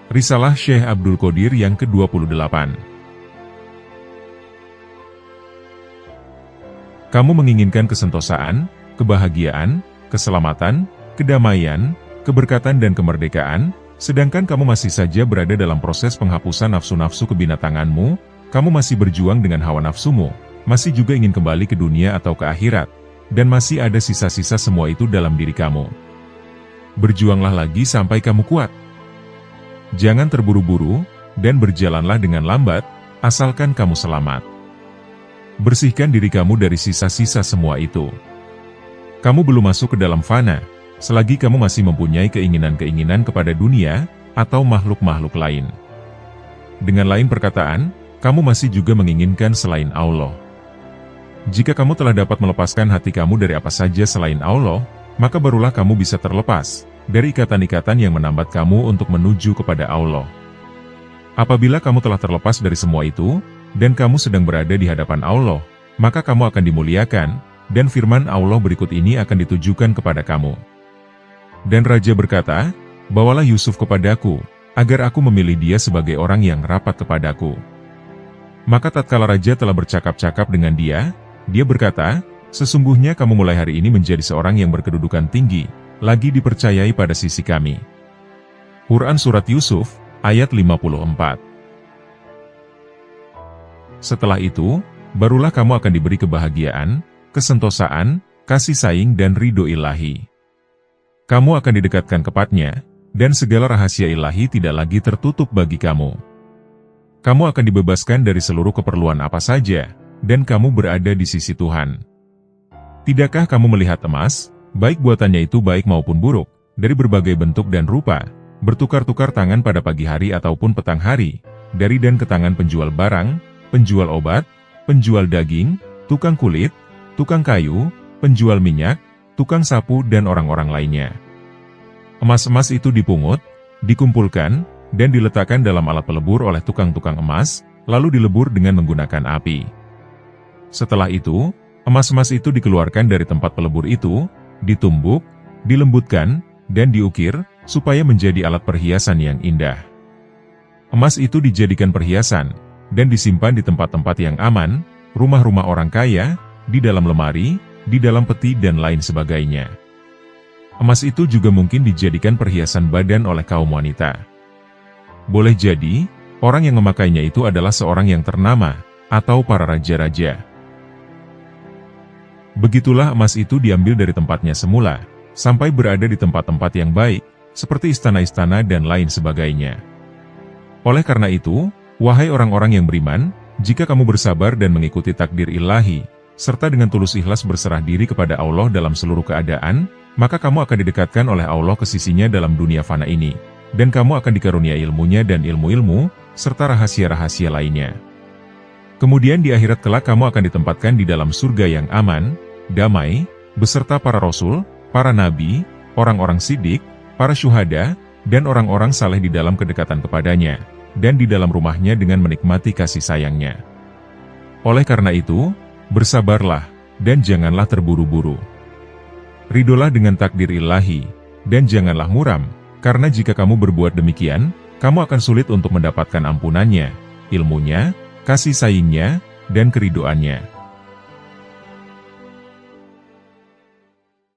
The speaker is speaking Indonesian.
Risalah Syekh Abdul Qadir yang ke-28. Kamu menginginkan kesentosaan, kebahagiaan, keselamatan, kedamaian, keberkatan dan kemerdekaan, sedangkan kamu masih saja berada dalam proses penghapusan nafsu-nafsu kebinatanganmu, kamu masih berjuang dengan hawa nafsumu, masih juga ingin kembali ke dunia atau ke akhirat, dan masih ada sisa-sisa semua itu dalam diri kamu. Berjuanglah lagi sampai kamu kuat. Jangan terburu-buru, dan berjalanlah dengan lambat, asalkan kamu selamat. Bersihkan diri kamu dari sisa-sisa semua itu. Kamu belum masuk ke dalam fana, selagi kamu masih mempunyai keinginan-keinginan kepada dunia, atau makhluk-makhluk lain. Dengan lain perkataan, kamu masih juga menginginkan selain Allah. Jika kamu telah dapat melepaskan hati kamu dari apa saja selain Allah, maka barulah kamu bisa terlepas dari ikatan-ikatan yang menambat kamu untuk menuju kepada Allah. Apabila kamu telah terlepas dari semua itu, dan kamu sedang berada di hadapan Allah, maka kamu akan dimuliakan, dan firman Allah berikut ini akan ditujukan kepada kamu. Dan Raja berkata, "Bawalah Yusuf kepadaku, agar aku memilih dia sebagai orang yang rapat kepadaku." Maka tatkala Raja telah bercakap-cakap dengan dia berkata, "Sesungguhnya kamu mulai hari ini menjadi seorang yang berkedudukan tinggi, lagi dipercayai pada sisi kami." Quran Surat Yusuf, ayat 54. Setelah itu, barulah kamu akan diberi kebahagiaan, kesentosaan, kasih sayang dan ridho ilahi. Kamu akan didekatkan kepadanya, dan segala rahasia ilahi tidak lagi tertutup bagi kamu. Kamu akan dibebaskan dari seluruh keperluan apa saja, dan kamu berada di sisi Tuhan. Tidakkah kamu melihat emas, baik buatannya itu baik maupun buruk, dari berbagai bentuk dan rupa, bertukar-tukar tangan pada pagi hari ataupun petang hari, dari dan ke tangan penjual barang, penjual obat, penjual daging, tukang kulit, tukang kayu, penjual minyak, tukang sapu dan orang-orang lainnya. Emas-emas itu dipungut, dikumpulkan, dan diletakkan dalam alat pelebur oleh tukang-tukang emas, lalu dilebur dengan menggunakan api. Setelah itu, emas-emas itu dikeluarkan dari tempat pelebur itu, ditumbuk, dilembutkan, dan diukir, supaya menjadi alat perhiasan yang indah. Emas itu dijadikan perhiasan, dan disimpan di tempat-tempat yang aman, rumah-rumah orang kaya, di dalam lemari, di dalam peti dan lain sebagainya. Emas itu juga mungkin dijadikan perhiasan badan oleh kaum wanita. Boleh jadi, orang yang memakainya itu adalah seorang yang ternama, atau para raja-raja. Begitulah emas itu diambil dari tempatnya semula, sampai berada di tempat-tempat yang baik, seperti istana-istana dan lain sebagainya. Oleh karena itu, wahai orang-orang yang beriman, jika kamu bersabar dan mengikuti takdir ilahi, serta dengan tulus ikhlas berserah diri kepada Allah dalam seluruh keadaan, maka kamu akan didekatkan oleh Allah ke sisinya dalam dunia fana ini, dan kamu akan dikaruniai ilmunya dan ilmu-ilmu, serta rahasia-rahasia lainnya. Kemudian di akhirat kelak kamu akan ditempatkan di dalam surga yang aman, damai, beserta para rasul, para nabi, orang-orang siddiq, para syuhada, dan orang-orang saleh di dalam kedekatan kepadanya, dan di dalam rumahnya dengan menikmati kasih sayangnya. Oleh karena itu, bersabarlah, dan janganlah terburu-buru. Ridolah dengan takdir ilahi, dan janganlah muram, karena jika kamu berbuat demikian, kamu akan sulit untuk mendapatkan ampunannya, ilmunya, kasih sayangnya, dan keridoannya.